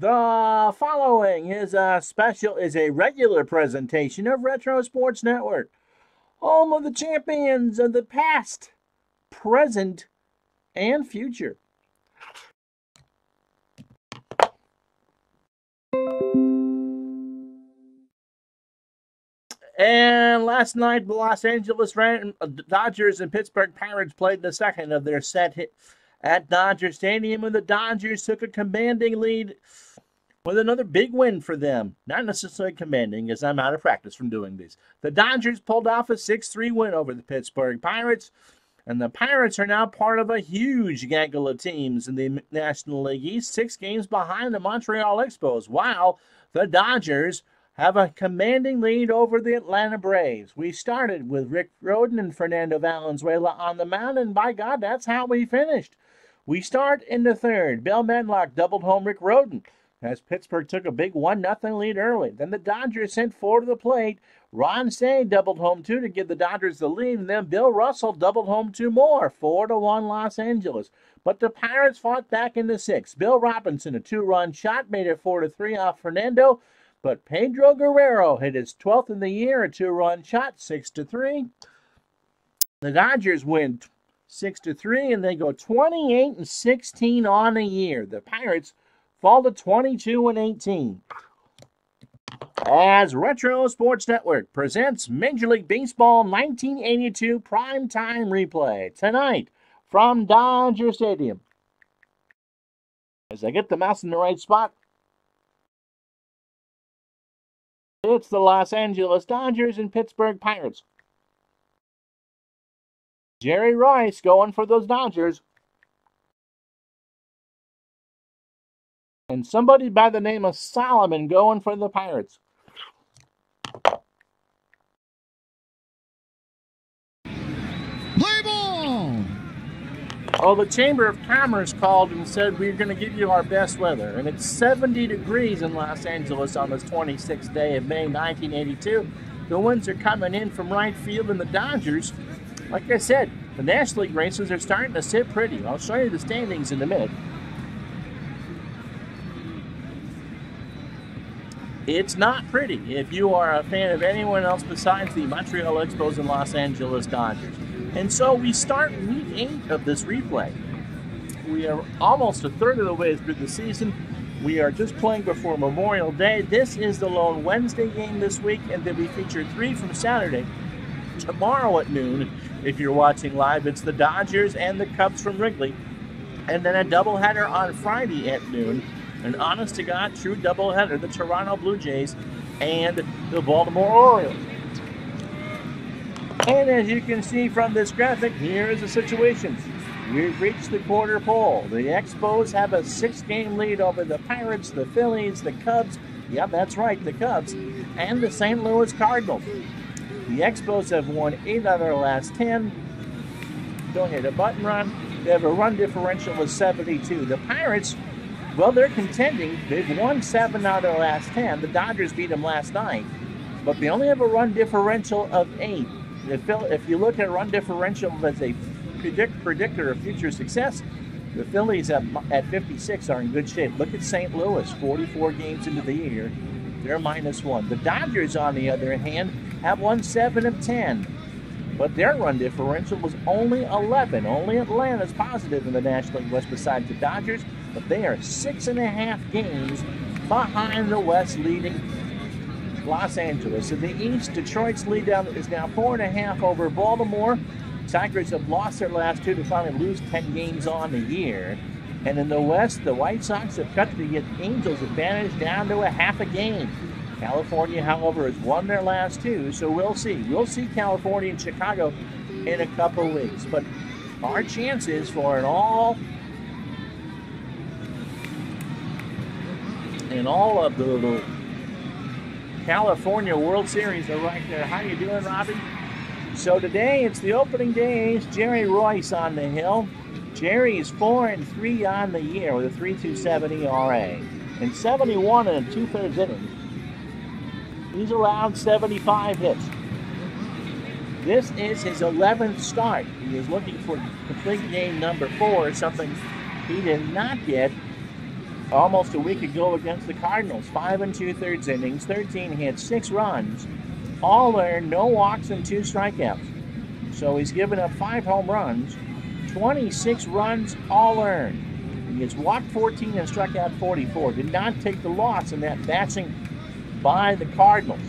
The following is a regular presentation of Retro Sports Network, home of the champions of the past, present, and future. And last night, the Los Angeles Dodgers and Pittsburgh Pirates played the second of their set hit at Dodger Stadium, and the Dodgers took a commanding lead with another big win for them. Not necessarily commanding, as I'm out of practice from doing these. The Dodgers pulled off a 6-3 win over the Pittsburgh Pirates, and the Pirates are now part of a huge gaggle of teams in the National League East, 6 games behind the Montreal Expos, while the Dodgers have a commanding lead over the Atlanta Braves. We started with Rick Rhoden and Fernando Valenzuela on the mound, and by God, that's how we finished. We start in the third. Bill Medlock doubled home Rick Rhoden as Pittsburgh took a big 1-0 lead early. Then the Dodgers sent 4 to the plate. Ron Cey doubled home 2 to give the Dodgers the lead, and then Bill Russell doubled home 2 more, 4-1 Los Angeles. But the Pirates fought back in the 6th. Bill Robinson, a 2-run shot, made it 4-3 off Fernando, but Pedro Guerrero hit his 12th in the year, a 2-run shot, 6-3. The Dodgers win 6-3, and they go 28-16 on the year. The Pirates fall to 22-18. As Retro Sports Network presents Major League Baseball 1982 Primetime Replay tonight from Dodger Stadium. As I get the mouse in the right spot, it's the Los Angeles Dodgers and Pittsburgh Pirates. Jerry Rice going for those Dodgers. And somebody by the name of Solomon going for the Pirates. Play ball! Oh, the Chamber of Commerce called and said we're going to give you our best weather. And it's 70 degrees in Los Angeles on this 26th day of May 1982. The winds are coming in from right field, and the Dodgers, like I said, the National League races are starting to sit pretty. I'll show you the standings in a minute. It's not pretty if you are a fan of anyone else besides the Montreal Expos and Los Angeles Dodgers. And so we start week 8 of this replay. We are almost a third of the way through the season. We are just playing before Memorial Day. This is the lone Wednesday game this week, and then we feature 3 from Saturday. Tomorrow at noon, if you're watching live, it's the Dodgers and the Cubs from Wrigley. And then a doubleheader on Friday at noon. An honest-to-God true doubleheader, the Toronto Blue Jays and the Baltimore Orioles. And as you can see from this graphic, here is the situation. We've reached the quarter pole. The Expos have a 6-game lead over the Pirates, the Phillies, the Cubs, yeah, that's right, the Cubs, and the St. Louis Cardinals. The Expos have won 8 out of their last 10. Don't hit a button run. They have a run differential of 72. The Pirates, well, they're contending. They've won 7 out of their last 10. The Dodgers beat them last night, but they only have a run differential of 8. If you look at run differential as a predictor of future success, the Phillies at 56 are in good shape. Look at St. Louis, 44 games into the year. They're -1. The Dodgers, on the other hand, have won 7 of 10. But their run differential was only 11. Only Atlanta's positive in the National League West besides the Dodgers, but they are 6.5 games behind the West leading Los Angeles. In the East, Detroit's lead down is now 4.5 over Baltimore. Tigers have lost their last 2 to finally lose 10 games on the year. And in the West, the White Sox have cut the Angels' advantage down to a half a game. California, however, has won their last 2, so we'll see. We'll see California and Chicago in a couple weeks. But our chances for an all of the California World Series are right there. How you doing, Robbie? So today, it's the opening day. It's Jerry Rice on the hill. Jerry is 4-3 on the year with a 3.27 ERA. In 71 and 2/3 innings, he's allowed 75 hits. This is his 11th start. He is looking for complete game number 4, something he did not get almost a week ago against the Cardinals. 5 2/3 innings, 13 hits, 6 runs, all earned, no walks and 2 strikeouts. So he's given up 5 home runs, 26 runs, all earned. He has walked 14 and struck out 44. Did not take the loss in that bashing by the Cardinals.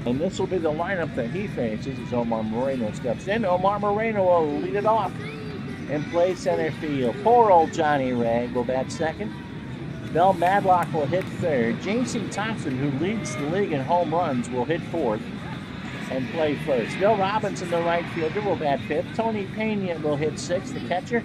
And this will be the lineup that he faces as Omar Moreno steps in. Omar Moreno will lead it off and play center field. Poor old Johnny Ray will bat second. Bill Madlock will hit third. Jason Thompson, who leads the league in home runs, will hit fourth and play first. Bill Robinson, the right fielder, will bat fifth. Tony Pena will hit sixth, the catcher.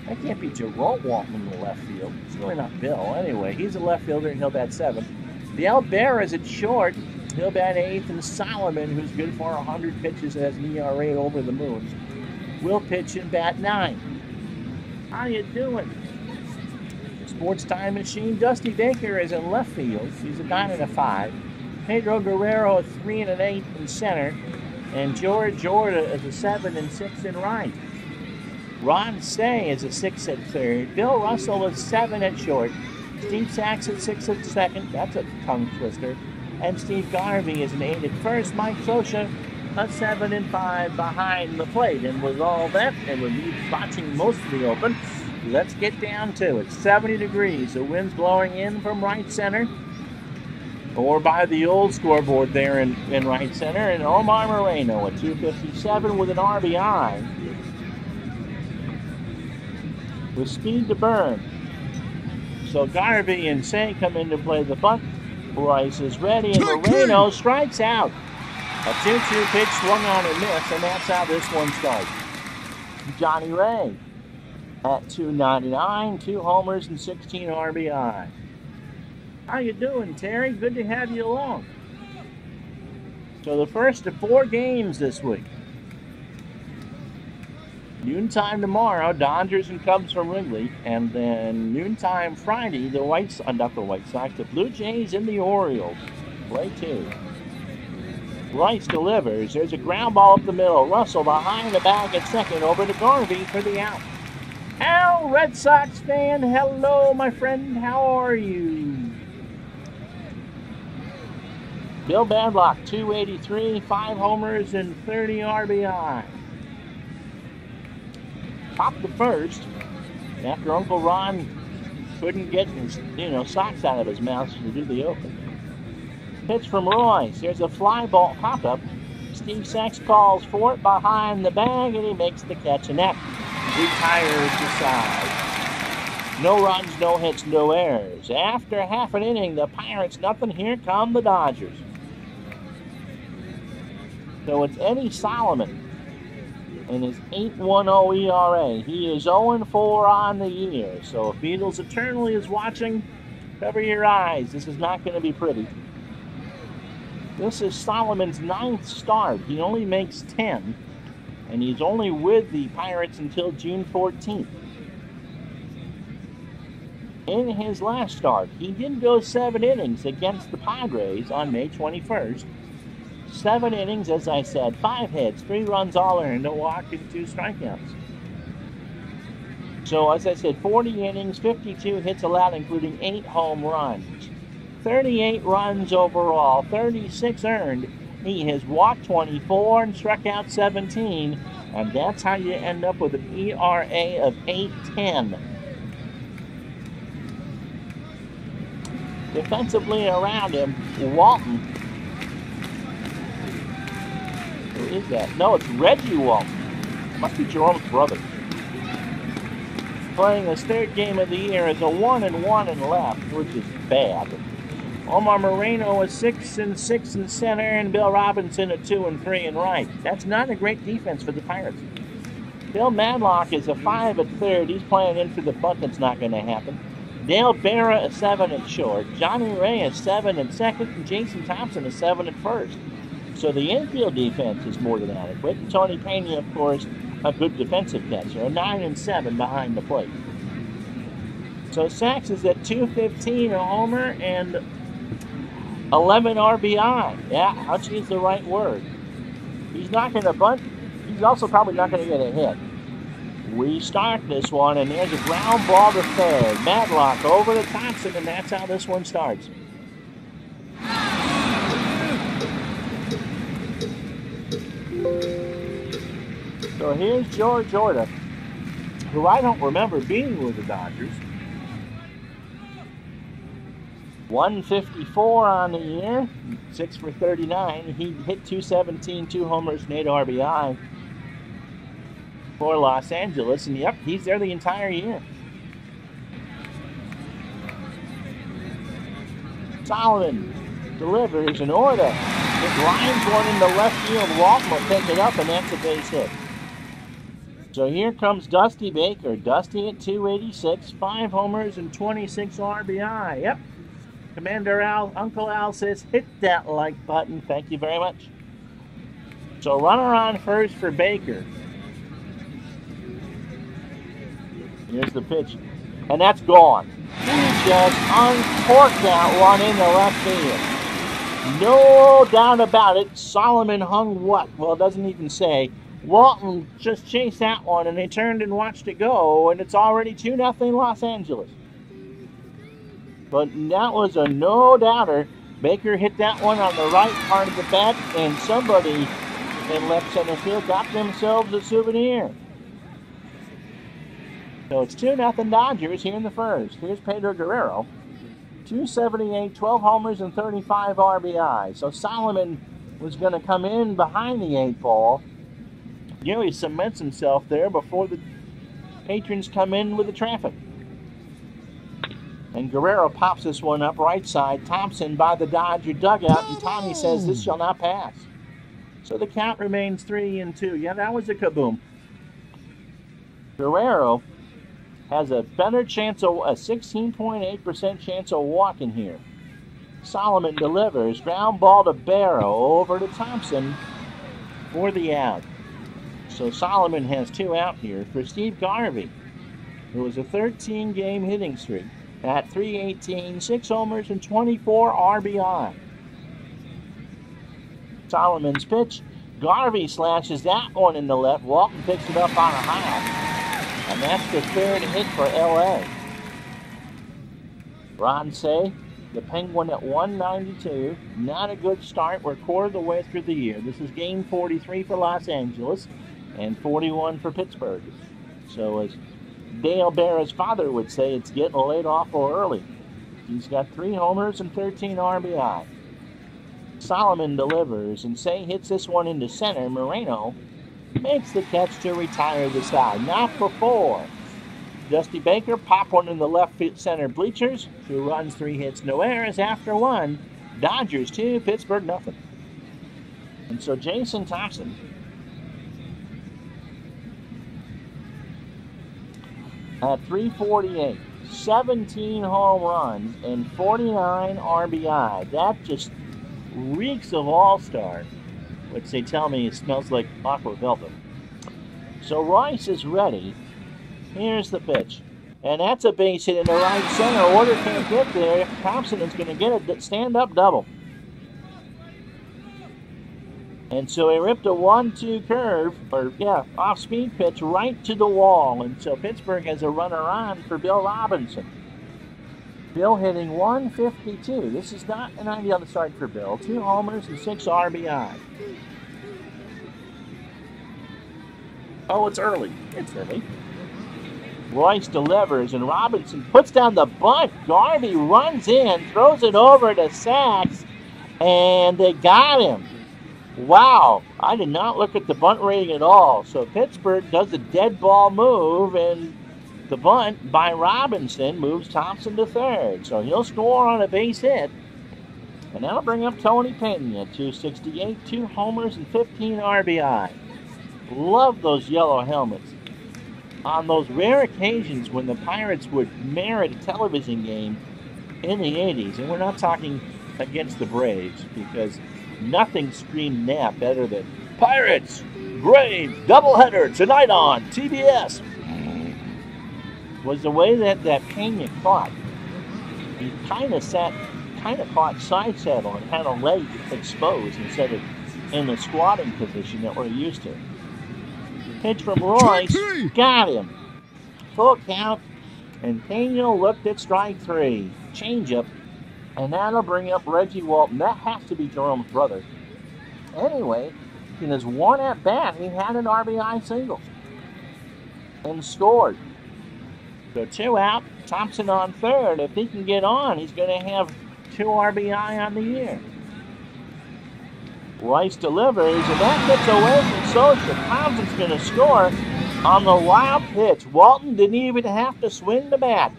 That can't be Jerome Walton in the left field. It's really not Bill. Anyway, he's a left fielder and he'll bat seventh. Dale Bear is at short. He'll bat eighth. And Solomon, who's good for 100 pitches and has an ERA over the moon, will pitch and bat 9. How you doing? Sports Time Machine. Dusty Baker is in left field. He's a 9 and a 5. Pedro Guerrero, a 3 and an 8 in center. And George Jorda is a 7 and 6 in right. Ron Say is a 6 at third. Bill Russell is 7 at short. Steve Sachs at 6 at second. That's a tongue twister. And Steve Garvey is an 8 at first. Mike Scioscia, a 7 and 5 behind the plate. And with all that, and with me botching most of the open, let's get down to it. 70 degrees. The wind's blowing in from right center, or by the old scoreboard there in right center. And Omar Moreno at 257 with an RBI. With speed to burn. So Garvey and Say come in to play the bunt. Bryce is ready, and Moreno strikes out. A 2-2 pitch swung on and missed, and that's how this one starts. Johnny Ray at 299, 2 homers and 16 RBI. How you doing, Terry? Good to have you along. So the first of 4 games this week. Noontime tomorrow, Dodgers and Cubs from Wrigley, and then noontime Friday, the Blue Jays and the Orioles. Play 2. Rice delivers. There's a ground ball up the middle. Russell behind the bag at second, over to Garvey for the out. Al, Red Sox fan, hello, my friend. How are you? Bill Badlock, 283, 5 homers and 30 RBI. Top the first after Uncle Ron couldn't get his, socks out of his mouth to do the open. Pitch from Royce. There's a fly ball pop-up. Steve Sachs calls for it behind the bag, and he makes the catch, and that retires the side. No runs, no hits, no errors. After half an inning, the Pirates nothing. Here come the Dodgers. So it's Eddie Solomon and his 8.10 ERA. He is 0-4 on the year. So if Beatles Eternally is watching, cover your eyes. This is not going to be pretty. This is Solomon's 9th start. He only makes 10, and he's only with the Pirates until June 14th. In his last start, he did go 7 innings against the Padres on May 21st. 7 innings, as I said, 5 hits, 3 runs all earned, no walk, and 2 strikeouts. So, as I said, 40 innings, 52 hits allowed, including 8 home runs. 38 runs overall, 36 earned. He has walked 24 and struck out 17, and that's how you end up with an ERA of 8.10. Defensively around him, Walton. Who is that? No, it's Reggie Walton. Must be Jerome's brother. Playing his 3rd game of the year is a 1-1 in left, which is bad. Omar Moreno is 6 and 6 in center, and Bill Robinson at 2 and 3 in right. That's not a great defense for the Pirates. Bill Madlock is a 5 at third. He's playing in for the bunt. That's not going to happen. Dale Berra is 7 at short. Johnny Ray is 7 at second, and Jason Thompson is 7 at first. So the infield defense is more than adequate. And Tony Pena, of course, a good defensive catcher, a 9 and 7 behind the plate. So Sachs is at 215, a homer, and 11 RBI. Yeah, ouchie is the right word. He's not going to bunt. He's also probably not going to get a hit. We start this one, and there's a ground ball to third. Madlock over to Thompson, and that's how this one starts. So here's George Orta, who I don't remember being with the Dodgers. 154 on the year, 6 for 39. He hit 217, 2 homers, and 8 RBI for Los Angeles. And yep, he's there the entire year. Solomon delivers, and Orta it lines one in the left field. Walton will pick it up, and that's a base hit. So here comes Dusty Baker. Dusty at 286, 5 homers and 26 RBI. Yep. Commander Al, Uncle Al says, hit that like button. Thank you very much. So runner on first for Baker. Here's the pitch. And that's gone. He just uncorked that one in the left field. No doubt about it. Solomon hung what? Well, it doesn't even say. Walton just chased that one, and they turned and watched it go, and it's already 2-0 Los Angeles. But that was a no-doubter. Baker hit that one on the right part of the bat, and somebody in left center field got themselves a souvenir. So it's 2-0 Dodgers here in the first. Here's Pedro Guerrero. 278, 12 homers, and 35 RBI. So Solomon was going to come in behind the 8 ball. He cements himself there before the patrons come in with the traffic. And Guerrero pops this one up right side. Thompson by the Dodger dugout, and Tommy says this shall not pass. So the count remains 3-2. Yeah, that was a kaboom. Guerrero has a better chance of a 16.8% chance of walking here. Solomon delivers, ground ball to Barrow over to Thompson for the out. So Solomon has 2 out here for Steve Garvey, who was a 13-game hitting streak at 318, 6 homers, and 24 RBI. Solomon's pitch. Garvey slashes that one in the left. Walton picks it up on a high. And that's the 3rd hit for L.A. Ronce, the Penguin at 192. Not a good start. We're quarter of the way through the year. This is game 43 for Los Angeles and 41 for Pittsburgh. So as Dale Berra's father would say, it's getting laid off early. He's got 3 homers and 13 RBI. Solomon delivers, and Say hits this one into center. Moreno makes the catch to retire the side. Not before Dusty Baker pop one in the left center bleachers. 2 runs, 3 hits, no errors after 1. Dodgers 2, Pittsburgh nothing. And so Jason Thompson at 348, 17 home runs and 49 RBI. That just reeks of all-star, which they tell me it smells like aqua velvet. So Royce is ready. Here's the pitch. And that's a base hit in the right center. Order can't get there. Thompson is going to get a stand-up double. And so he ripped a 1-2 curve, off-speed pitch right to the wall. And so Pittsburgh has a runner on for Bill Robinson. Bill hitting 152. This is not an ideal start for Bill. 2 homers and 6 RBI. Oh, it's early. It's early. Royce delivers, and Robinson puts down the bunt. Garvey runs in, throws it over to Sachs, and they got him. Wow, I did not look at the bunt rating at all. So Pittsburgh does a dead ball move, and the bunt by Robinson moves Thompson to third. So he'll score on a base hit, and that'll bring up Tony Pena, 268, 2 homers and 15 RBI. Love those yellow helmets. On those rare occasions when the Pirates would merit a television game in the 80s, and we're not talking against the Braves, because nothing screamed that better than Pirates, Braves, doubleheader tonight on TBS. Was the way that Pena caught. He kind of caught side saddle and had a leg exposed instead of in the squatting position that we're used to. Pitch from Royce. Got him. Full count. And Pena looked at strike 3. Changeup. And that'll bring up Reggie Walton. That has to be Jerome's brother. Anyway, in his one at bat, he had an RBI single. And scored. So 2 out. Thompson on third. If he can get on, he's going to have 2 RBI on the year. Royce delivers, and that gets away from Socha. Thompson's going to score on the wild pitch. Walton didn't even have to swing the bat.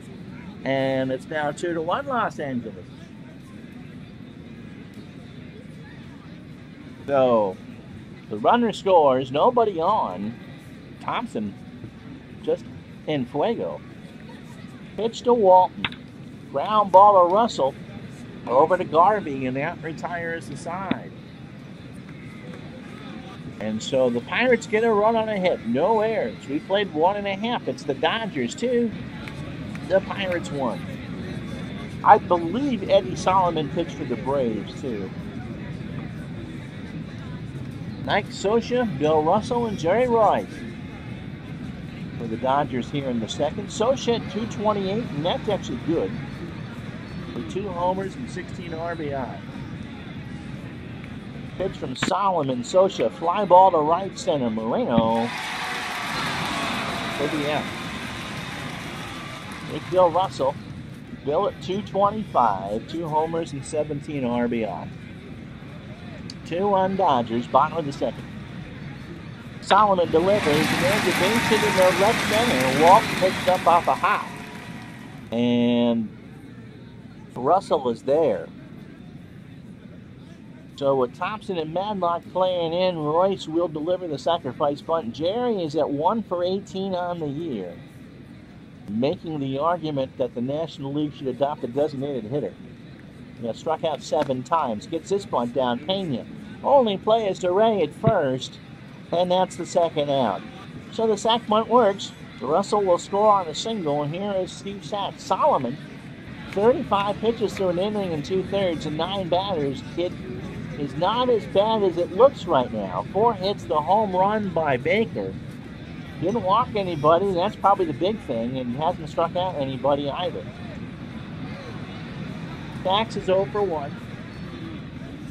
And it's now 2-1 Los Angeles. So, the runner scores, nobody on. Thompson just in fuego. Pitch to Walton. Ground ball to Russell. Over to Garvey, and that retires the side. And so the Pirates get a run on a hit. No errors. We played 1.5. It's the Dodgers 2. The Pirates 1. I believe Eddie Solomon pitched for the Braves too. Mike Socha, Bill Russell, and Jerry Royce for the Dodgers here in the second. Socha at 228, and that's actually good. With 2 homers and 16 RBI. Pitch from Solomon. Socha, fly ball to right center. Moreno for the out. Big Bill Russell. Bill at 225, 2 homers and 17 RBI. 2-1 Dodgers, bottom of the second. Solomon delivers, and there's a base hit in the left center. Walton picked up off a hop. And Russell is there. So with Thompson and Madlock playing in, Royce will deliver the sacrifice bunt. Jerry is at 1 for 18 on the year, making the argument that the National League should adopt a designated hitter. He has struck out 7 times. Gets this bunt down. Pena only plays to Ray at first, and that's the second out. So the sac bunt works. Russell will score on a single, and here is Steve Sack. Solomon, 35 pitches through an inning and 2/3 and 9 batters. It is not as bad as it looks right now. 4 hits, the home run by Baker. Didn't walk anybody, that's probably the big thing, and hasn't struck out anybody either. Sachs is 0 for 1.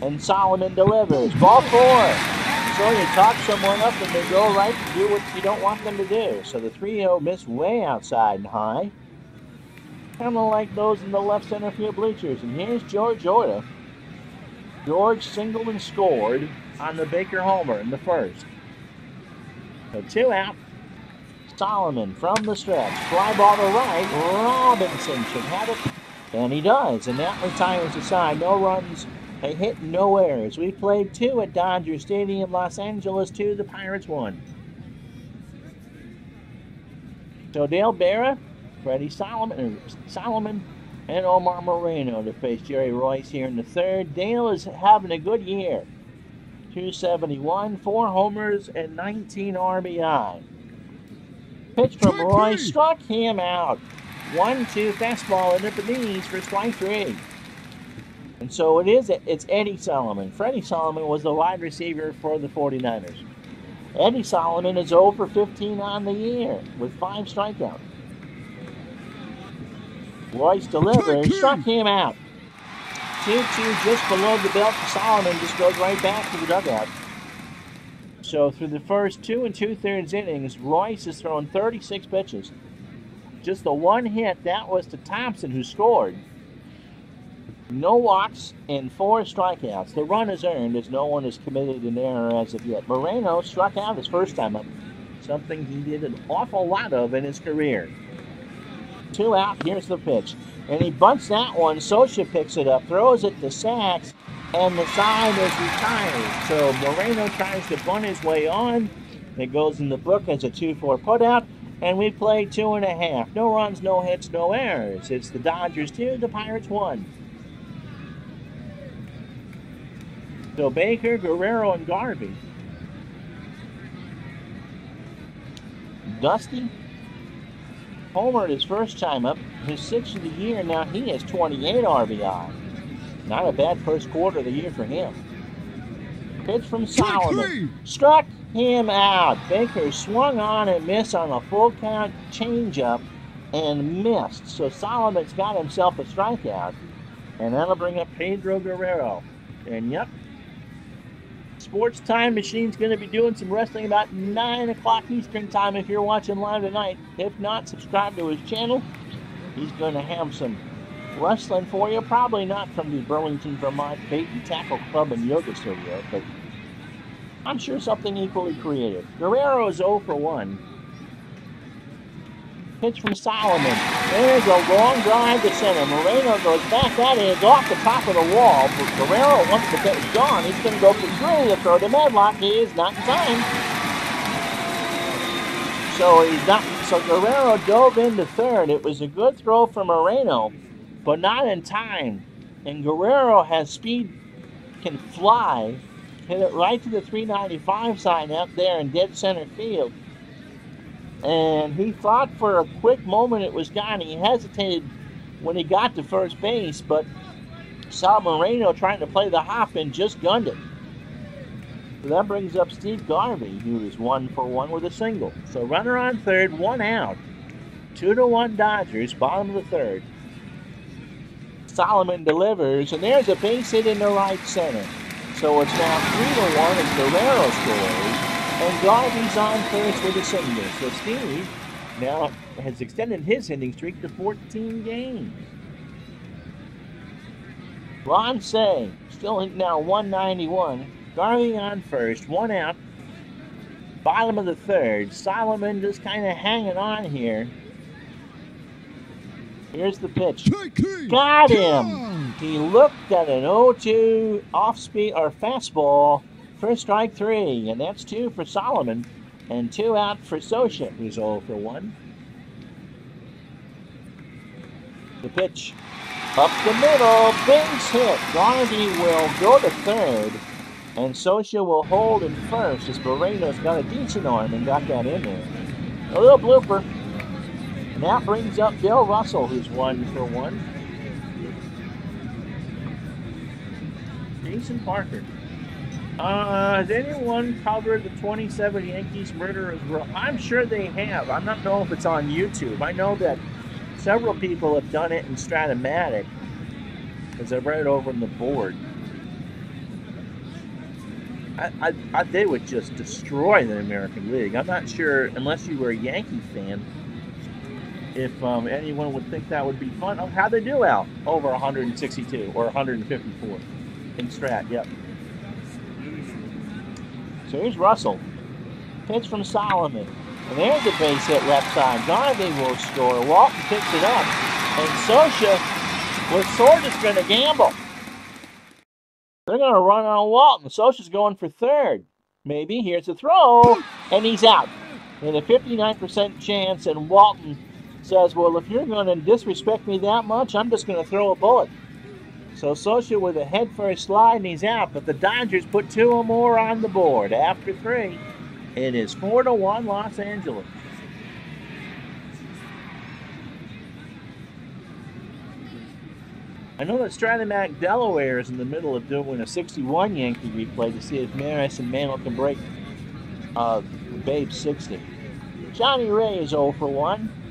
And Solomon delivers. Ball 4. So you talk someone up and they go right to do what you don't want them to do. So the 3-0 missed way outside and high. Kind of like those in the left center field bleachers. And here's George Orta. George singled and scored on the Baker homer in the first. So 2 out. Solomon from the stretch. Fly ball to right. Robinson should have it. And he does. And that retires the side. No runs, a hit, no errors. We played 2 at Dodger Stadium, Los Angeles 2. The Pirates 1. So Dale Berra, Freddie Solomon, and Omar Moreno to face Jerry Royce here in the third. Dale is having a good year. 271, 4 homers, and 19 RBI. Pitch from Royce, struck him out. 1-2 fastball into the knees for strike 3. And so it's Eddie Solomon. Freddie Solomon was the wide receiver for the 49ers. Eddie Solomon is 0 for 15 on the year with 5 strikeouts. Royce delivers, struck him out. 2-2 just below the belt for Solomon, just goes right back to the dugout. So through the first 2 2/3 innings, Royce has thrown 36 pitches. Just the 1 hit, that was to Thompson, who scored. No walks and 4 strikeouts. The run is earned as no one has committed an error as of yet. Moreno struck out his first time up, something he did an awful lot of in his career. 2 out, here's the pitch. And he bunts that one. Socha picks it up, throws it to Sachs, and the side is retired. So Moreno tries to bunt his way on. It goes in the book as a 2-4 putout. And we played 2.5. No runs, no hits, no errors. It's the Dodgers 2, the Pirates 1. So Baker, Guerrero, and Garvey. Dusty homered his first time up, his 6th of the year. Now he has 28 RBI. Not a bad first quarter of the year for him. Pitch from Solomon. Struck him out. Baker swung on and missed on a full count changeup and missed. So Solomon's got himself a strikeout. And that'll bring up Pedro Guerrero. And yep, Sports Time Machine's going to be doing some wrestling about 9 o'clock Eastern Time if you're watching live tonight. If not, subscribe to his channel. He's going to have some wrestling for you. Probably not from the Burlington, Vermont Bait and Tackle Club and Yoga Studio, but I'm sure something equally creative. Guerrero is 0 for 1. Pitch from Solomon. There's a long drive to center. Moreno goes back at it. It's off the top of the wall. But Guerrero, once the pitch is gone, he's going to go for 3 to throw to Medlock. He is not in time. So Guerrero dove into third. It was a good throw for Moreno, but not in time. And Guerrero has speed, can fly, hit it right to the 395 sign out there in dead center field. And he thought for a quick moment it was gone. He hesitated when he got to first base, but saw Moreno trying to play the hop and just gunned it. So that brings up Steve Garvey, who is 1 for 1 with a single. So runner on third, 1 out. 2-1 Dodgers, bottom of the third. Solomon delivers, and there's a base hit into right center. So it's now 3-1 as Guerrero scores. And Garvey's on first with a single. So Steve now has extended his hitting streak to 14 games. Ron Say, still now 191. Garvey on first, 1 out. Bottom of the third. Solomon just kind of hanging on here. Here's the pitch. Got him! He looked at an 0-2 off-speed or fastball. First strike 3, and that's 2 for Solomon, and 2 out for Socha, who's 0 for 1. The pitch up the middle, base hit. Garvey will go to third, and Socha will hold in first as Moreno's got a decent arm and got that in there. A little blooper, and that brings up Bill Russell, who's 1 for 1. Jason Parker. Has anyone covered the 27 Yankees murderers? I'm sure they have. I don't know if it's on YouTube. I know that several people have done it in Stratomatic, because I've read it over on the board. They would just destroy the American League. I'm not sure, unless you were a Yankee fan, if anyone would think that would be fun. Oh, how'd they do, Al? Over 162 or 154 in Strat, yep. So here's Russell. Pitch from Solomon. And there's a base hit left side. Garvey will score. Walton picks it up. And Socha, with Sword, is going to gamble. They're going to run on Walton. Socha's going for third. Maybe. Here's a throw. And he's out. And a 59% chance. And Walton says, well, if you're going to disrespect me that much, I'm just going to throw a bullet. So Socha with a head-first slide, and he's out. But the Dodgers put 2 or more on the board. After 3, it is 4-1 Los Angeles. I know that Stratomatic Delaware is in the middle of doing a 61 Yankee replay to see if Maris and Mantle can break Babe's 60. Johnny Ray is 0 for 1.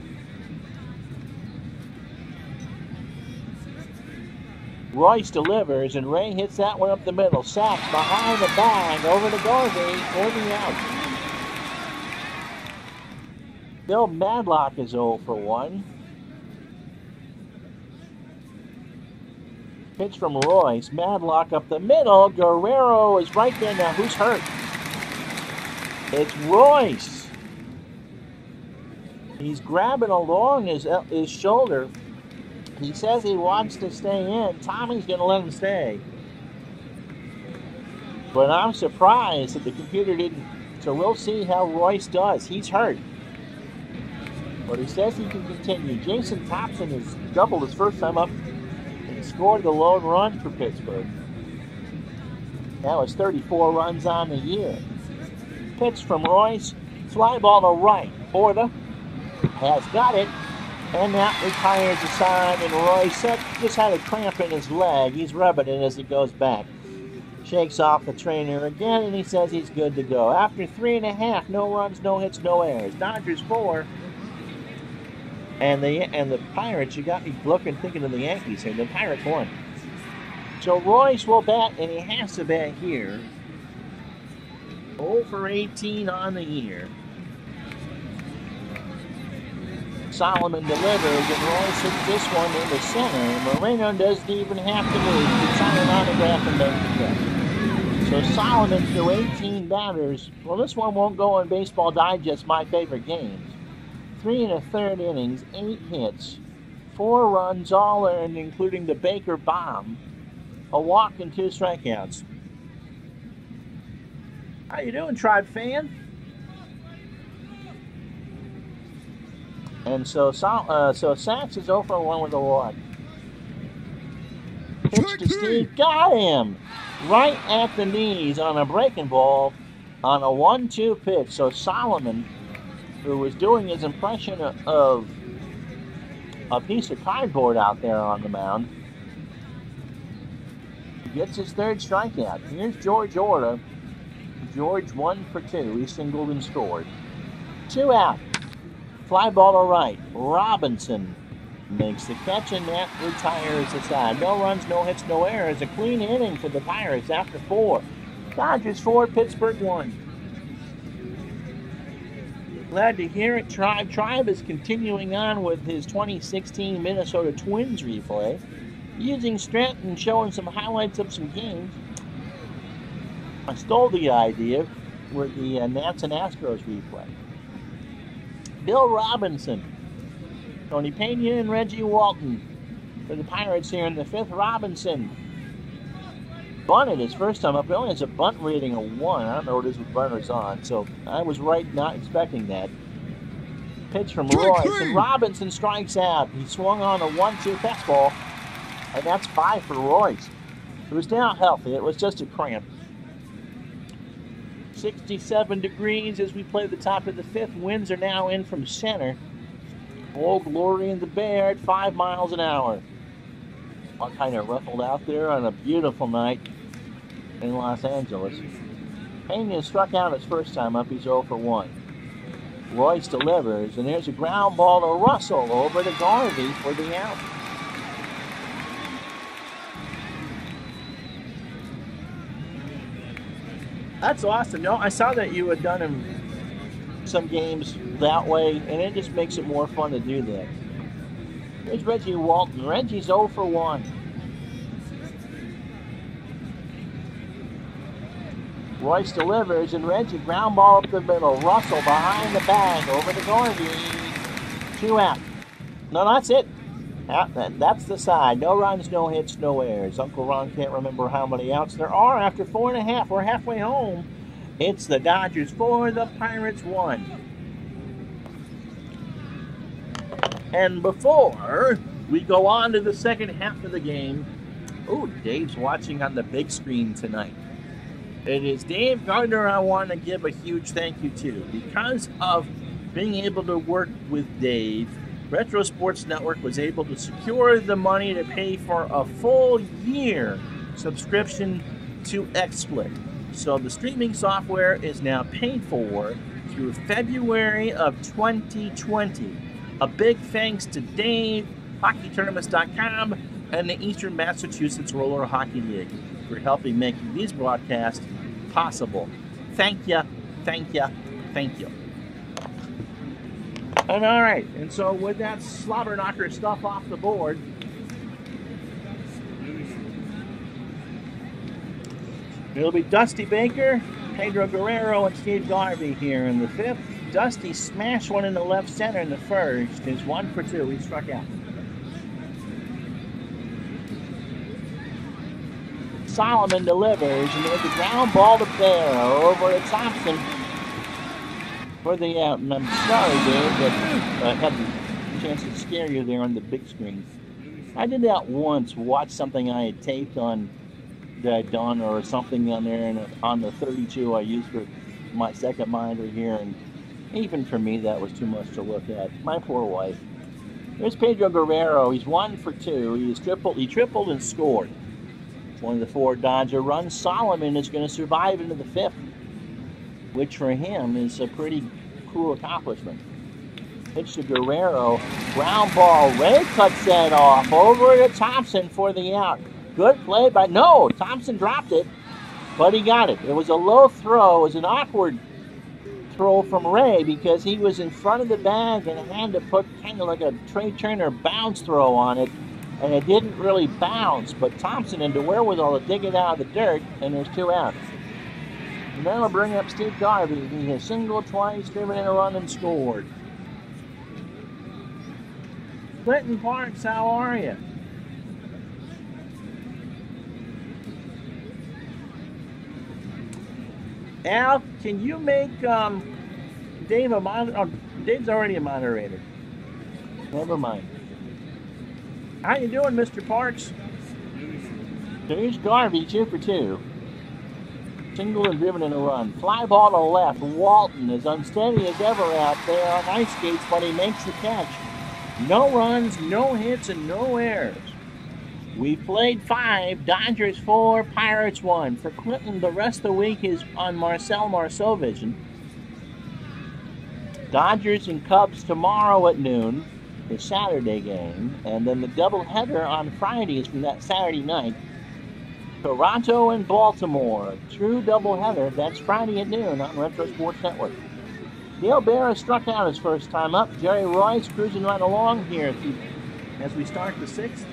Royce delivers, and Ray hits that one up the middle. Sacks behind the bag, over to Garvey, for the out. Bill Madlock is 0 for 1. Pitch from Royce. Madlock up the middle. Guerrero is right there now. Who's hurt? It's Royce. He's grabbing along his shoulder. He says he wants to stay in. Tommy's going to let him stay. But I'm surprised that the computer didn't. So we'll see how Royce does. He's hurt. But he says he can continue. Jason Thompson has doubled his first time up and scored the lone run for Pittsburgh. Now it's 34 runs on the year. Pitch from Royce. Fly ball to right. Porta has got it. And that retires the side, and Royce just had a cramp in his leg. He's rubbing it as he goes back. Shakes off the trainer again, and he says he's good to go. After 3.5, no runs, no hits, no errors. Dodgers 4. And the Pirates, you got me looking, thinking of the Yankees here. The Pirates 1. So Royce will bat, and he has to bat here. 0 for 18 on the year. Solomon delivers, and Royce hits this one into center. Moreno doesn't even have to move. He can sign an autograph and make the catch. So Solomon through 18 batters. Well, this one won't go on Baseball Digest, my favorite games. 3 1/3 innings, 8 hits, 4 runs, all earned, including the Baker bomb, a walk and 2 strikeouts. How you doing, Tribe fan? And so Sachs is 0 for 1 with a walk. Pitch to Steve, got him right at the knees on a breaking ball on a 1-2 pitch. So Solomon, who was doing his impression of a piece of cardboard out there on the mound, gets his 3rd strikeout. Here's George Orta. George 1 for 2. He singled and scored. 2 out. Fly ball to right. Robinson makes the catch, and that retires the side. No runs, no hits, no errors. A clean inning for the Pirates after 4. Dodgers 4, Pittsburgh 1. Glad to hear it, Tribe. Tribe is continuing on with his 2016 Minnesota Twins replay, using Strent and showing some highlights of some games. I stole the idea with the Nats and Astros replay. Bill Robinson, Tony Pena, and Reggie Walton for the Pirates here in the 5th. Robinson bunted his first time up. He only has a bunt rating of 1. I don't know what it is with bunters on, so I was right not expecting that. Pitch from Royce, and Robinson strikes out. He swung on a 1-2 fastball, and that's 5 for Royce. He was now healthy. It was just a cramp. 67 degrees as we play the top of the 5th. Winds are now in from center. Old Glory in the Bear at 5 miles an hour. All kind of ruffled out there on a beautiful night in Los Angeles. Pena struck out his first time up. He's 0 for 1. Royce delivers, and there's a ground ball to Russell over to Garvey for the out. That's awesome. No, I saw that you had done some games that way, and it just makes it more fun to do that. Here's Reggie Walton. Reggie's 0 for 1. Royce delivers, and Reggie ground ball up the middle. Russell behind the bag over to Garvey. 2 out. No, that's it. That's the side. No runs, no hits, no errors. Uncle Ron can't remember how many outs there are after 4.5. We're halfway home. It's the Dodgers 4, the Pirates 1. And before we go on to the second half of the game, oh, Dave's watching on the big screen tonight. It is Dave Gardner I want to give a huge thank you to. Because of being able to work with Dave, Retro Sports Network was able to secure the money to pay for a full year subscription to XSplit. So the streaming software is now paid for through February of 2020. A big thanks to Dave, HockeyTournaments.com, and the Eastern Massachusetts Roller Hockey League for helping make these broadcasts possible. Thank you, thank you, thank you. And all right, and so with that slobber knocker stuff off the board, it'll be Dusty Baker, Pedro Guerrero, and Steve Garvey here in the 5th. Dusty smashed one in the left center in the first. He's 1 for 2. He struck out. Solomon delivers, and there's a ground ball to Barrow over to Thompson for the out. And I'm sorry, Dave, that I had the chance to scare you there on the big screen. I did that once, watched something I had taped on that I'd done or something on there, and on the 32 I used for my second monitor here, and even for me that was too much to look at. My poor wife. There's Pedro Guerrero. He's 1 for 2. He tripled and scored. one of the 4 Dodger runs. Solomon is going to survive into the 5th, which for him is a pretty cool accomplishment. Pitch to Guerrero, ground ball. Ray cuts that off over to Thompson for the out. Good play by, no, Thompson dropped it, but he got it. It was a low throw. It was an awkward throw from Ray because he was in front of the bag and had to put kind of like a Trey Turner bounce throw on it, and it didn't really bounce, but Thompson had the wherewithal to dig it out of the dirt, and there's 2 outs. And that'll bring up Steve Garvey. He has singled twice, driven in a run, and scored. Clinton Parks, how are you? Al, can you make Dave a moderator? Oh, Dave's already a moderator. Never mind. How you doing, Mr. Parks? There's Garvey, 2 for 2. Single and driven in a run. Fly ball to left. Walton is unsteady as ever out there on ice skates, but he makes the catch. No runs, no hits, and no errors. We played 5, Dodgers 4, Pirates 1. For Clinton, the rest of the week is on Marcel Marceau Vision. Dodgers and Cubs tomorrow at noon, the Saturday game, and then the doubleheader on Friday is from that Saturday night. Toronto and Baltimore, true doubleheader. That's Friday at noon on Retro Sports Network. Dale Berra struck out his first time up. Jerry Royce cruising right along here as we start the 6th.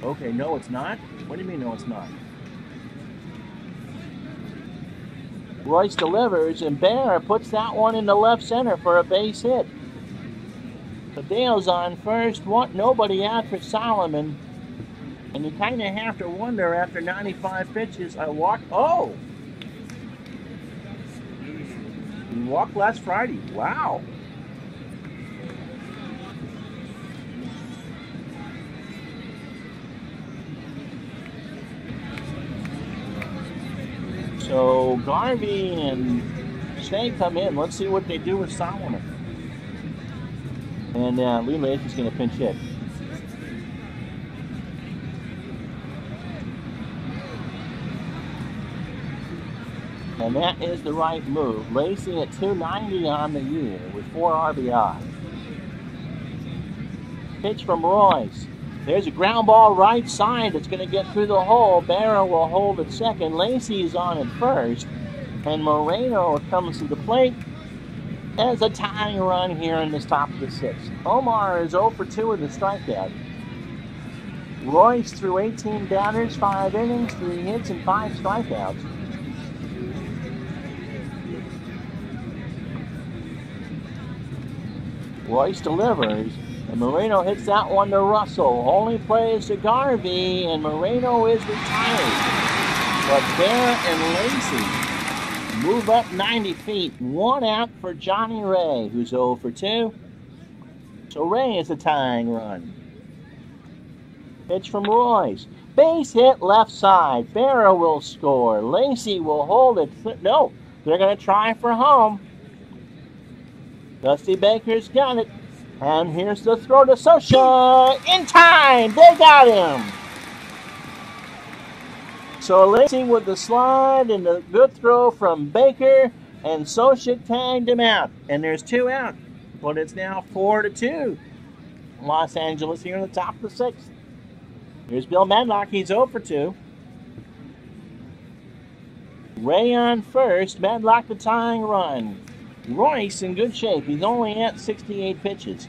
Okay, no, it's not. What do you mean, no, it's not? Royce delivers, and Berra puts that one into left center for a base hit. So Dale's on first, nobody out for Solomon. And you kind of have to wonder after 95 pitches, oh! He walked last Friday. Wow. So Garvey and Shea come in. Let's see what they do with Solomon. And Lee Lace is going to pinch hit. And that is the right move. Lacey at 290 on the year with 4 RBI. Pitch from Royce. There's a ground ball right side that's going to get through the hole. Berra will hold at second. Lacey's on at first. And Moreno comes to the plate as a tying run here in this top of the 6th. Omar is 0 for 2 with a strikeout. Royce threw 18 batters, 5 innings, 3 hits, and 5 strikeouts. Royce delivers, and Moreno hits that one to Russell. Only plays to Garvey, and Moreno is retired. But Berra and Lacey move up 90 feet. 1 out for Johnny Ray, who's 0 for 2. So Ray is a tying run. Pitch from Royce. Base hit left side. Berra will score. Lacey will hold it. No, they're going to try for home. Dusty Baker's got it. And here's the throw to Sosha. In time! They got him! So Lacey with the slide and the good throw from Baker. And Sosha tagged him out. And there's 2 out. But it's now 4 to 2. Los Angeles here in the top of the 6th. Here's Bill Medlock. He's 0 for 2. Ray on first. Medlock the tying run. Royce in good shape. He's only at 68 pitches.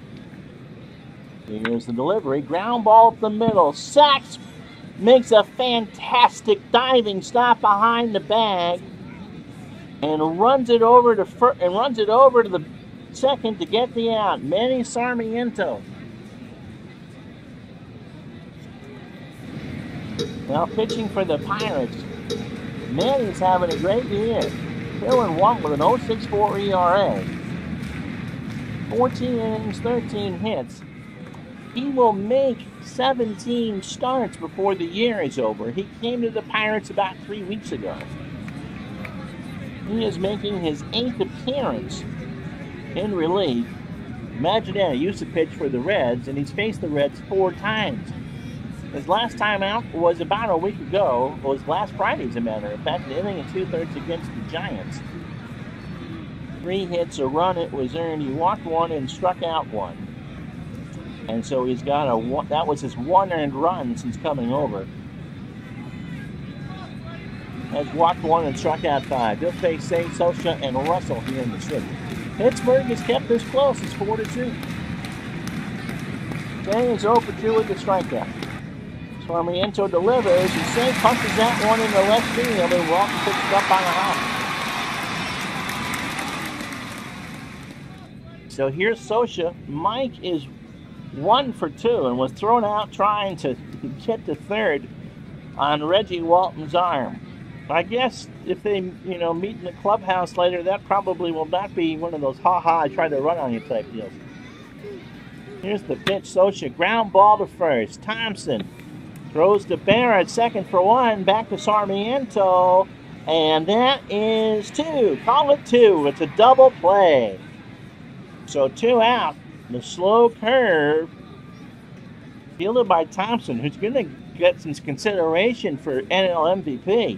Here's the delivery. Ground ball up the middle. Sachs makes a fantastic diving stop behind the bag and runs it over to the second to get the out. Manny Sarmiento. Now pitching for the Pirates. Manny's having a great year. 2-1 with an 0.64 ERA. 14 innings, 13 hits. He will make 17 starts before the year is over. He came to the Pirates about 3 weeks ago. He is making his 8th appearance in relief. Imagine that. He used to pitch for the Reds, and he's faced the Reds 4 times. His last time out was about a week ago. It was last Friday, as a matter of fact, an inning and 2/3 against the Giants. 3 hits, a run, it was earned. He walked 1 and struck out 1. And so he's got that was his 1 earned run since coming over. Has walked 1 and struck out 5. They'll face Socha and Russell here in the 6th. Pittsburgh has kept this close. It's 4-2. Sang is 0-2 with the strikeout. Sarmiento delivers, and Sang punches that one into left field, and Walton picks it up on a hop. So here's Socha. Mike is 1 for 2 and was thrown out trying to get to third on Reggie Walton's arm. I guess if they, meet in the clubhouse later, that probably will not be one of those ha-ha, I tried to run on you type deals. Here's the pitch. Socha, ground ball to first. Thompson throws to Barrett, second for 1, back to Sarmiento, and that is 2. Call it 2. It's a double play. So 2 out. The slow curve, fielded by Thompson, who's going to get some consideration for NL MVP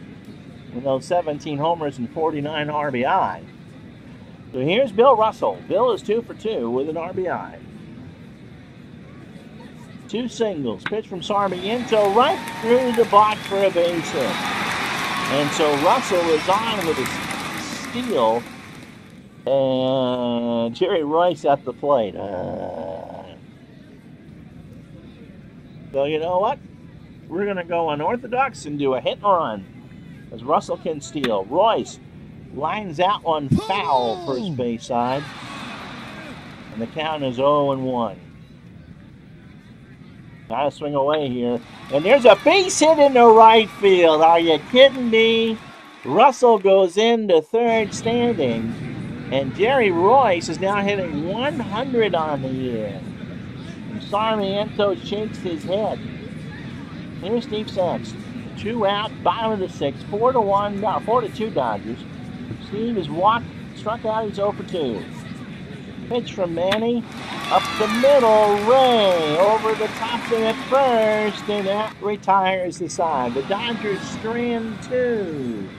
with those 17 homers and 49 RBI. So here's Bill Russell. Bill is 2 for 2 with an RBI. 2 singles. Pitch from Sarmiento right through the box for a base hit. And so Russell is on with his steal. And Jerry Royce at the plate. So you know what? We're going to go unorthodox and do a hit and run. As Russell can steal. Royce lines out one foul first base side. And the count is 0-1. Gotta swing away here. And there's a base hit in the right field. Are you kidding me? Russell goes into third standing. And Jerry Royce is now hitting 100 on the year. And Sarmiento shakes his head. Here's Steve Sachs. 2 out, bottom of the 6th. 4-2 Dodgers. Steve is struck out, he's 0 for 2. Pitch from Manny. Up the middle, Ray over the Thompson at first, and that retires the side. The Dodgers strand 2.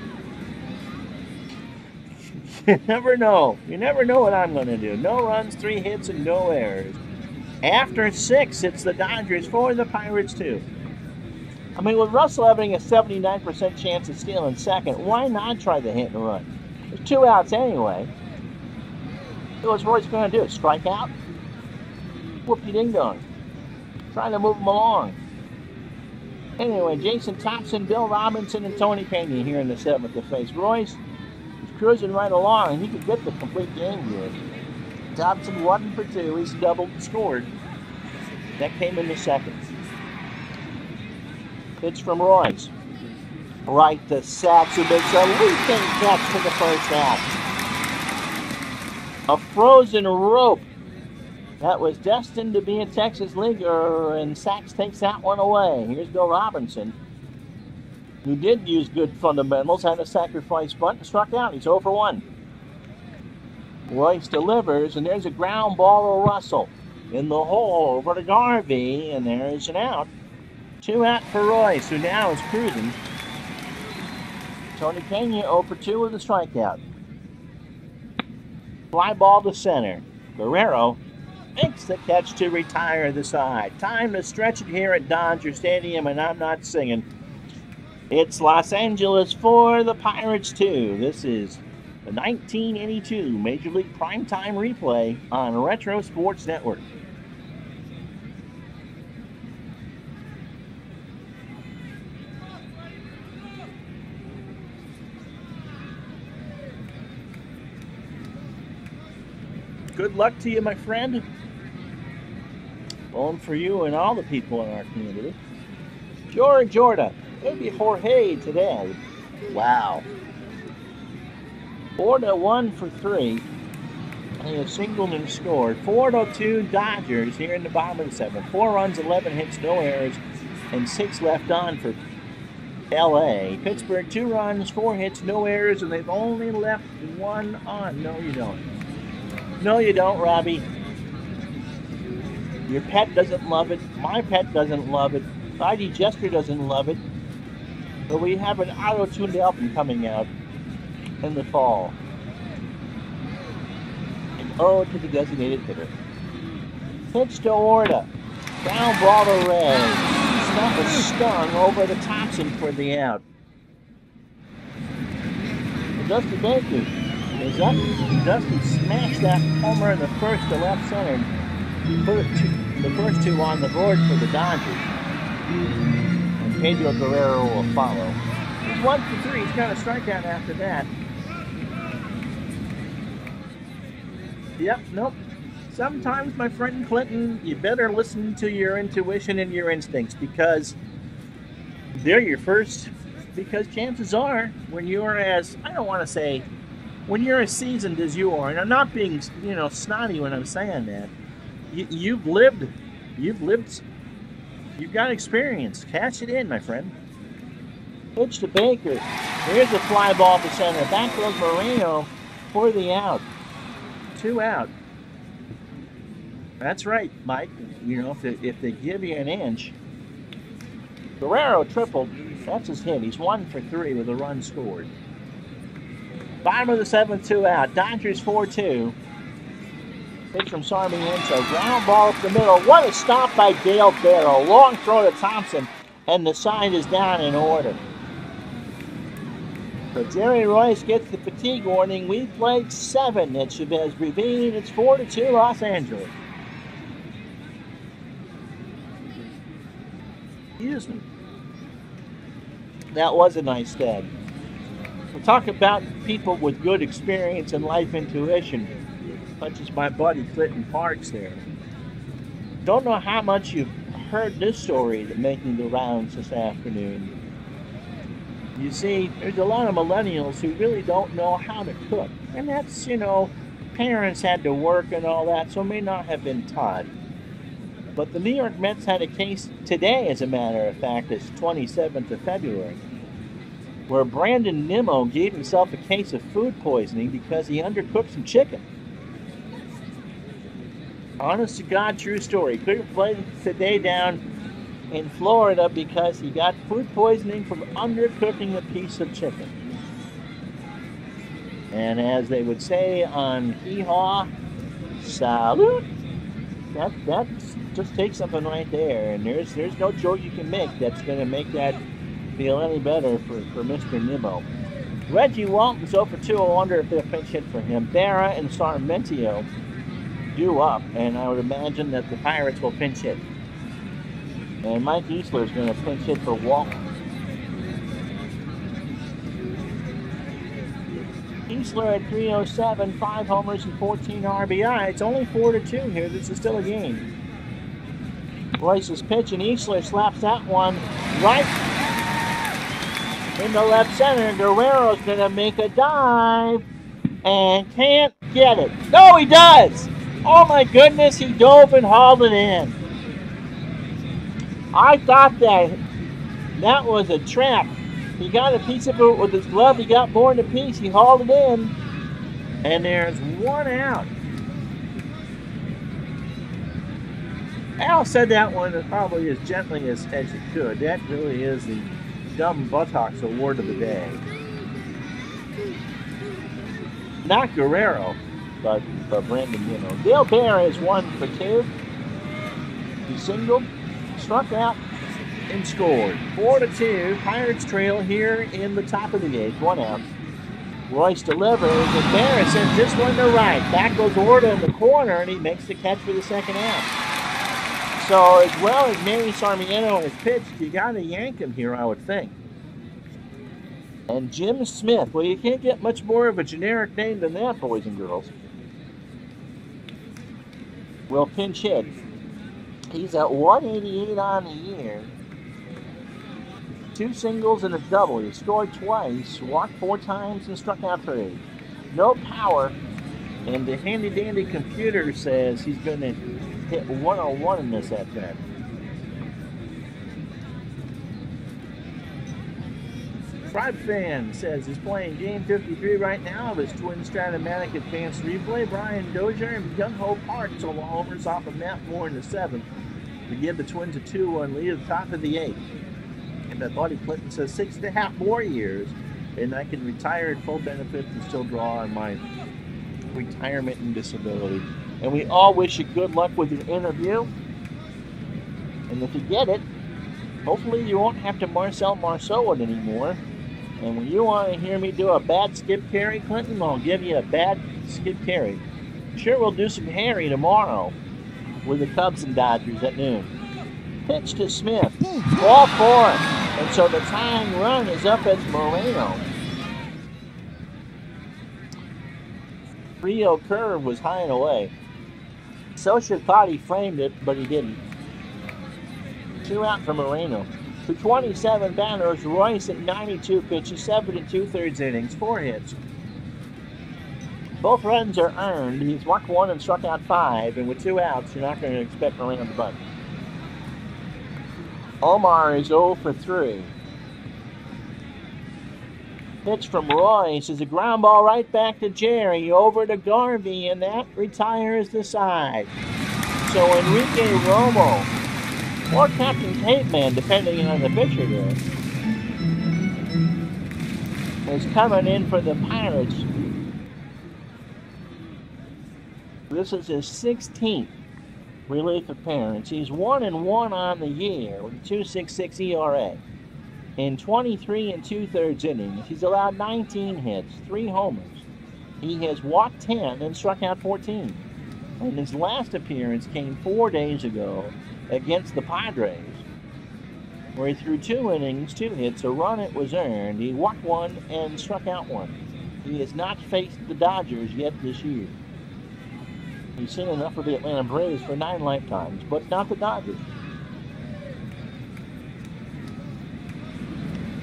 You never know. You never know what I'm going to do. No runs, 3 hits, and no errors. After 6, it's the Dodgers 4, the Pirates 2. I mean, with Russell having a 79% chance of stealing second, why not try the hit and run? There's 2 outs anyway. So what's Royce going to do? Strike out? Whoopie-ding-dong. Trying to move him along. Anyway, Jason Thompson, Bill Robinson, and Tony Pena here in the 7th to face Royce. He's cruising right along. He could get the complete game here. Thompson 1 for 2. He's doubled and scored. That came in the 2nd. Pitch from Royce. Right to Sachs, who makes a leaping catch for the first out. A frozen rope that was destined to be a Texas leaguer, and Sachs takes that one away. Here's Bill Robinson, who did use good fundamentals, had a sacrifice bunt, and struck out. He's 0 for 1. Royce delivers, and there's a ground ball to Russell in the hole over to Garvey, and there's an out. 2 out for Royce, who now is cruising. Tony Pena 0 for 2 with a strikeout. Fly ball to center. Guerrero makes the catch to retire the side. Time to stretch it here at Dodger Stadium, and I'm not singing. It's Los Angeles 4, the Pirates 2. This is the 1982 Major League Primetime replay on Retro Sports Network. Good luck to you, my friend. Bowling for you and all the people in our community. Jorda. Maybe Jorge today. Wow. 4-1 for 3. And a Singleton scored. 4-2 Dodgers here in the bottom of the 7th. 4 runs, 11 hits, no errors, and 6 left on for LA. Pittsburgh, 2 runs, 4 hits, no errors, and they've only left 1 on. No, you don't. No, you don't, Robbie. Your pet doesn't love it. My pet doesn't love it. ID Jester doesn't love it. But we have an auto-tuned album coming out in the fall. An ode to the designated hitter. Pitch to Orta. Ground ball to Ray. Snap is stung over to Thompson for the out. Dusty Baker is up. Dusty smashed that homer in the first to left center. The first two on the board for the Dodgers. And Pedro Guerrero will follow. He's 1 for 3. He's got a strikeout after that. Yep, nope. Sometimes, my friend Clinton, you better listen to your intuition and your instincts because they're your first. Because chances are, when you're as, I don't want to say, when you're as seasoned as you are, and I'm not being, snotty when I'm saying that, you've got experience. Catch it in, my friend. Pitch to Baker. Here's a fly ball to center. Back goes Moreno for the out. 2 out. That's right, Mike. If they give you an inch. Guerrero tripled. That's his hit. He's 1 for 3 with a run scored. Bottom of the 7th, 2 out. Dodgers 4-2. Pitch from Sarmiento. Ground ball up the middle. What a stop by Dale Barrow. Long throw to Thompson. And the side is down in order. So Jerry Royce gets the fatigue warning. We played 7 at Chavez Ravine. It's 4-2 Los Angeles. Excuse me. That was a nice stab. We'll talk about people with good experience and life intuition, such as my buddy Clinton Parks there. Don't know how much you've heard this story making the rounds this afternoon. You see, there's a lot of millennials who really don't know how to cook. And that's, parents had to work and all that, so may not have been taught. But the New York Mets had a case today, as a matter of fact, it's 27th of February, where Brandon Nimmo gave himself a case of food poisoning because he undercooked some chicken. Honest to God, true story. Couldn't play today down in Florida because he got food poisoning from undercooking a piece of chicken. And as they would say on Hee-Haw, salute. That just takes something right there, and there's no joke you can make that's going to make that feel any better for Mr. Nimmo. Reggie Walton's 0 for 2. I wonder if they'll pinch hit for him. Berra and Sarmiento due up, and I would imagine that the Pirates will pinch hit. And Mike Easler is going to pinch hit for Walton. Easler at 307, 5 homers and 14 RBI. It's only 4-2 here. This is still a game. Royce's pitch, and Easler slaps that one right in the left center. Guerrero's going to make a dive and can't get it. No, he does! Oh my goodness, he dove and hauled it in. I thought that was a trap. He got a piece of it with his glove. He got more than a piece. He hauled it in. And there's 1 out. Al said that one probably as gently as it could. That really is the dumb buttocks award of the day. Not Guerrero, but Brandon Nimmo. Dale Bear is 1 for 2. He singled, struck out, and scored. 4-2. Pirates trail here in the top of the 8th. 1 out. Royce delivers, and Bear sends this one to right. Back goes Orta in the corner, and he makes the catch for the second out. So as well as Manny Sarmiento has pitched, you got to yank him here, I would think. And Jim Smith. Well, you can't get much more of a generic name than that, boys and girls. Will pinch hit. He's at 188 on the year. 2 singles and a double. He scored twice, walked 4 times, and struck out 3. No power. And the handy-dandy computer says he's going to hit 101 in this at-bat. Tribe Fan says he's playing game 53 right now of his Twin Stratomatic Advanced Replay. Brian Dozier and Young Hope Park solo homers off of Matt Moore in the 7th to give the Twins a 2-1 lead at the top of the 8th. And my buddy Clinton says 6.5 more years, and I can retire at full benefit and still draw on my retirement and disability. And we all wish you good luck with your interview. And if you get it, hopefully you won't have to Marcel Marceau it anymore. And when you want to hear me do a bad skip carry, Clinton, I'll give you a bad skip carry. Sure, we'll do some Harry tomorrow with the Cubs and Dodgers at noon. Pitch to Smith. Ball 4. And so the tying run is up as Moreno. Rio curve was high and away. Socha thought he framed it, but he didn't. 2 out for Moreno. To 27 batters, Royce at 92 pitches, 7 2/3 innings, 4 hits. Both runs are earned. He's walked 1 and struck out 5, and with 2 outs, you're not going to expect Moreno to bunt. Omar is 0 for 3. Pitch from Royce is a ground ball right back to Jerry, over to Garvey, and that retires the side. So Enrique Romo, or Captain Caveman, depending on the pitcher there, is coming in for the Pirates. This is his 16th relief appearance. He's 1-1 on the year with a 2.66 ERA. In 23 2/3 innings, he's allowed 19 hits, 3 homers. He has walked 10 and struck out 14. And his last appearance came 4 days ago against the Padres, where he threw 2 innings, 2 hits, a run it was earned. He walked 1 and struck out 1. He has not faced the Dodgers yet this year. He's seen enough of the Atlanta Braves for 9 lifetimes, but not the Dodgers.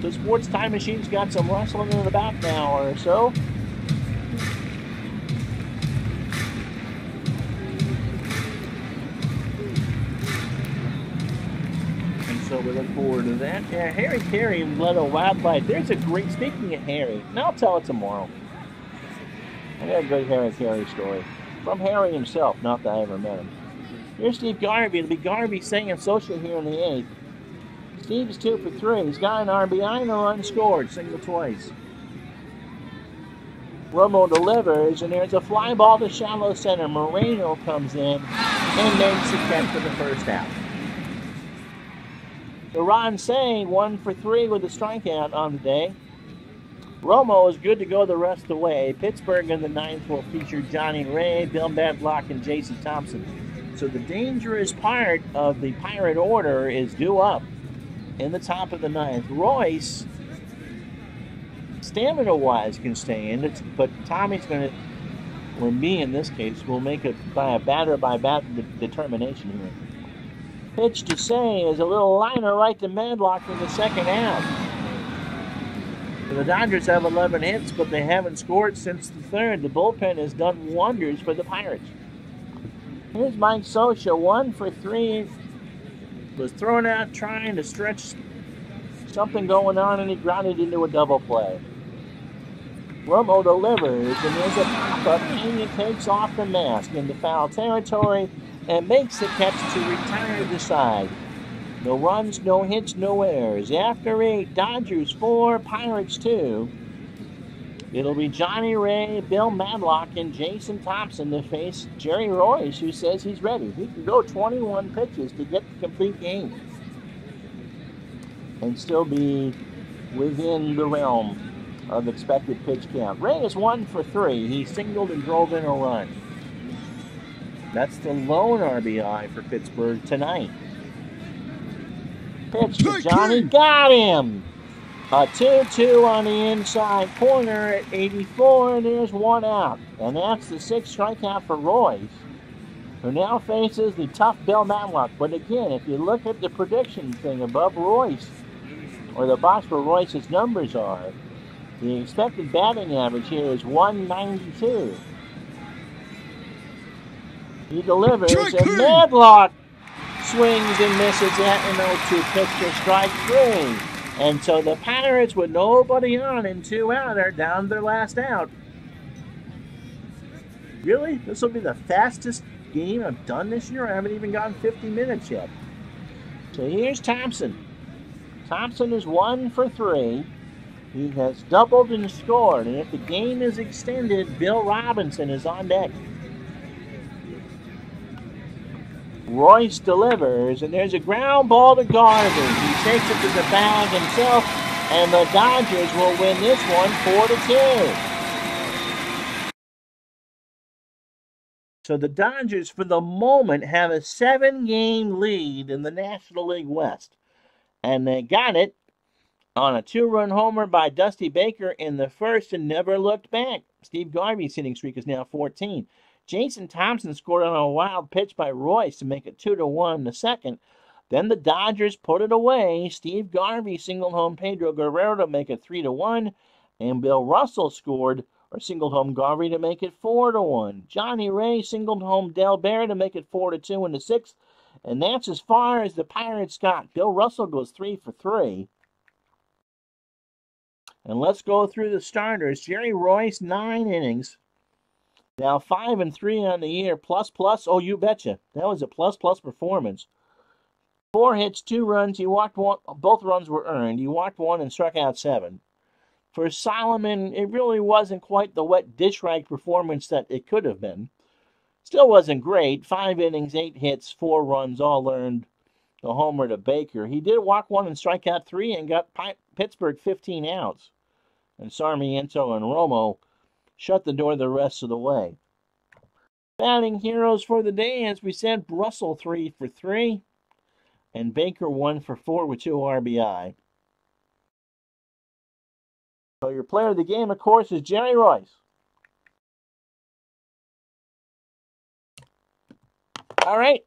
The Sports Time Machine's got some wrestling in about an hour or so. So we look forward to that. Yeah, Harry Carey led a wild light. There's a great, speaking of Harry, and I'll tell it tomorrow. I got a good Harry Carey story. From Harry himself, not that I ever met him. Here's Steve Garvey. It'll be Garvey singing Social here in the 8th. Steve's 2 for 3. He's got an RBI and a run scored, single twice. Romo delivers, and there's a fly ball to shallow center. Moreno comes in and makes the catch for the first out. So Ron Say 1 for 3 with a strikeout on the day. Romo is good to go the rest of the way. Pittsburgh in the 9th will feature Johnny Ray, Bill Medlock, and J.C. Thompson. So the dangerous part of the Pirate order is due up in the top of the 9th. Royce, stamina-wise, can stay in, but Tommy's going to, or me in this case, will make it by a batter-by-batter determination here. Pitch to Say is a little liner right to Medlock in the second half. The Dodgers have 11 hits, but they haven't scored since the 3rd. The bullpen has done wonders for the Pirates. Here's Mike Socha, 1 for 3. Was thrown out trying to stretch something going on, and he grounded into a double play. Romo delivers, and there's a pop-up. Pena takes off the mask into foul territory and makes the catch to retire the side. No runs, no hits, no errors. After 8, Dodgers 4, Pirates 2. It'll be Johnny Ray, Bill Madlock, and Jason Thompson to face Jerry Royce, who says he's ready. He can go 21 pitches to get the complete game and still be within the realm of expected pitch count. Ray is 1 for 3. He singled and drove in a run. That's the lone RBI for Pittsburgh tonight. Pitch to Johnny, got him! A 2-2 on the inside corner at 84, and there's 1 out. And that's the 6th strikeout for Royce, who now faces the tough Bill Matlock. But again, if you look at the prediction thing above Royce, or the box where Royce's numbers are, the expected batting average here is 192. He delivers, and Madlock swings and misses at an 0-2 pitch for strike 3. And so the Pirates, with nobody on and 2 out, are down to their last out. Really? This will be the fastest game I've done this year? I haven't even gotten 50 minutes yet. So here's Thompson. Thompson is 1 for 3. He has doubled and scored. And if the game is extended, Bill Robinson is on deck. Royce delivers, and there's a ground ball to Garvey. He takes it to the bag himself, and the Dodgers will win this one 4-2. So the Dodgers, for the moment, have a 7-game lead in the National League West. And they got it on a 2-run homer by Dusty Baker in the first and never looked back. Steve Garvey's hitting streak is now 14. Jason Thompson scored on a wild pitch by Royce to make it 2-1 in the second. Then the Dodgers put it away. Steve Garvey singled home Pedro Guerrero to make it 3-1. And Bill Russell scored or singled home Garvey to make it 4-1. Johnny Ray singled home Del Barry to make it 4-2 in the sixth. And that's as far as the Pirates got. Bill Russell goes 3 for 3. And let's go through the starters. Jerry Royce, 9 innings. Now 5-3 on the year. Plus. Oh, you betcha. That was a plus performance. 4 hits, 2 runs. He walked 1. Both runs were earned. He walked 1 and struck out 7. For Solomon, it really wasn't quite the wet dish rag performance that it could have been. Still wasn't great. 5 innings, 8 hits, 4 runs, all earned. The homer to Baker. He did walk 1 and strike out 3 and got Pittsburgh 15 outs. And Sarmiento and Romo shut the door the rest of the way. Batting heroes for the day, as we said, Russell 3 for 3. And Baker 1 for 4 with 2 RBI. So your player of the game, of course, is Jerry Royce. All right.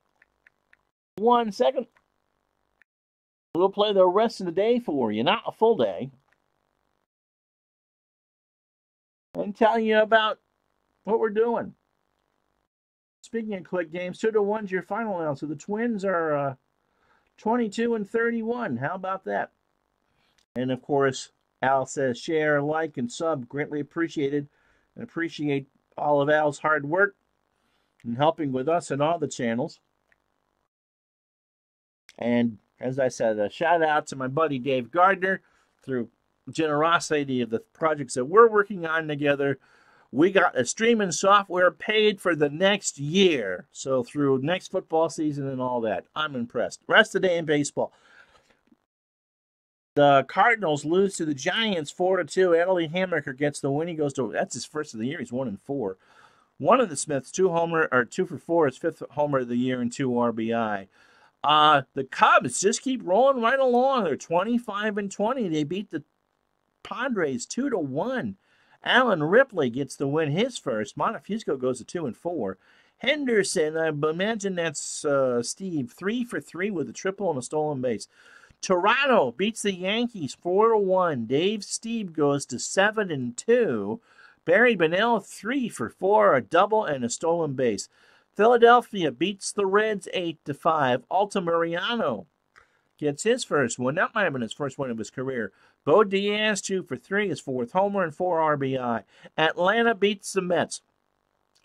1 second. We'll play the rest of the day for you, not a full day. And tell you about what we're doing. Speaking of quick games, 2-1's your final now. So the Twins are 22-31. How about that? And of course, Al says share, like, and sub. Greatly appreciated. And appreciate all of Al's hard work and helping with us and all the channels. And as I said, a shout out to my buddy Dave Gardner. Through generosity of the projects that we're working on together, we got a streaming software paid for the next year. So through next football season and all that, I'm impressed. Rest of the day in baseball. The Cardinals lose to the Giants 4-2. Adley Hammaker gets the win. He goes to, that's his first of the year. He's 1-4. One of the Smiths, 2 for 4, his 5th homer of the year and 2 RBI. The Cubs just keep rolling right along. They're 25-20. They beat the Padres 2-1. Alan Ripley gets the win, his first. Montefusco goes to 2-4. Henderson, I imagine that's Steve, 3 for 3 with a triple and a stolen base. Toronto beats the Yankees 4-1. Dave Steve goes to 7-2. Barry Bonnell 3 for 4, a double and a stolen base. Philadelphia beats the Reds 8-5. Altamirano gets his first one. That might have been his first one of his career. Bo Diaz 2 for 3, his 4th homer and 4 RBI. Atlanta beats the Mets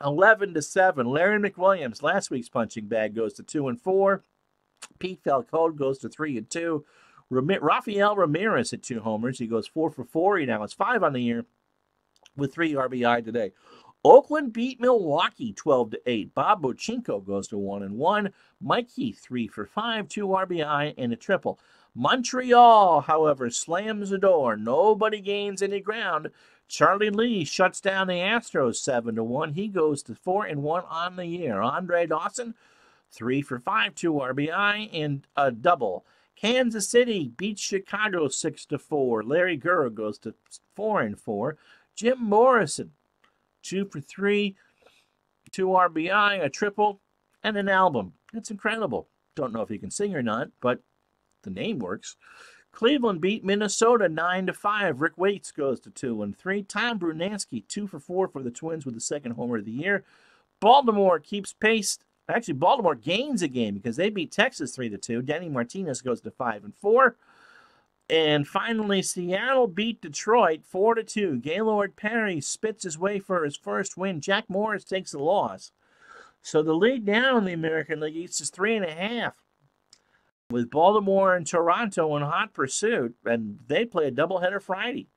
11-7. Larry McWilliams, last week's punching bag, goes to 2-4. Pete Falcone goes to 3-2. Rafael Ramirez hit 2 homers. He goes 4 for 4. He now has 5 on the year with 3 RBI today. Oakland beat Milwaukee 12-8. Bob Bochinko goes to 1-1. Mike Heath 3 for 5, 2 RBI and a triple. Montreal, however, slams the door. Nobody gains any ground. Charlie Lee shuts down the Astros 7-1. He goes to 4-1 on the year. Andre Dawson 3 for 5, 2 RBI and a double. Kansas City beats Chicago 6-4. Larry Gurr goes to 4-4. Jim Morrison 2 for 3, 2 RBI, a triple, and an album. That's incredible. Don't know if he can sing or not, but the name works. Cleveland beat Minnesota 9-5. Rick Waits goes to 2-3. Tom Brunansky 2 for 4 for the Twins with the 2nd homer of the year. Baltimore keeps pace. Actually, Baltimore gains a game because they beat Texas 3-2. Danny Martinez goes to 5-4. And finally, Seattle beat Detroit 4-2. Gaylord Perry spits his way for his first win. Jack Morris takes the loss. So the lead now in the American League East is 3.5. With Baltimore and Toronto in hot pursuit, and they play a doubleheader Friday.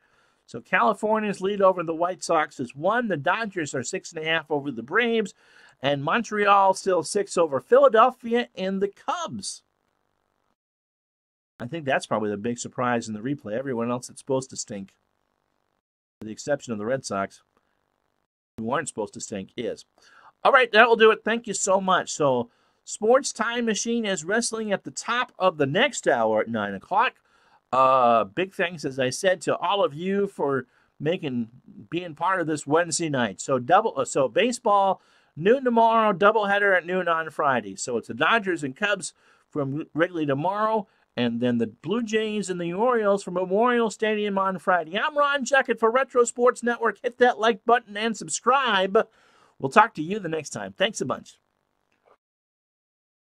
So California's lead over the White Sox is 1. The Dodgers are 6.5 over the Braves, and Montreal still 6 over Philadelphia and the Cubs. I think that's probably the big surprise in the replay. Everyone else that's supposed to stink, with the exception of the Red Sox, who aren't supposed to stink, is. All right, that will do it. Thank you so much. So Sports Time Machine is wrestling at the top of the next hour at 9 o'clock. Big thanks, as I said, to all of you for being part of this Wednesday night. So baseball, noon tomorrow, doubleheader at noon on Friday. So it's the Dodgers and Cubs from Wrigley tomorrow, and then the Blue Jays and the Orioles from Memorial Stadium on Friday. I'm Ron Juckett for Retro Sports Network. Hit that like button and subscribe. We'll talk to you the next time. Thanks a bunch.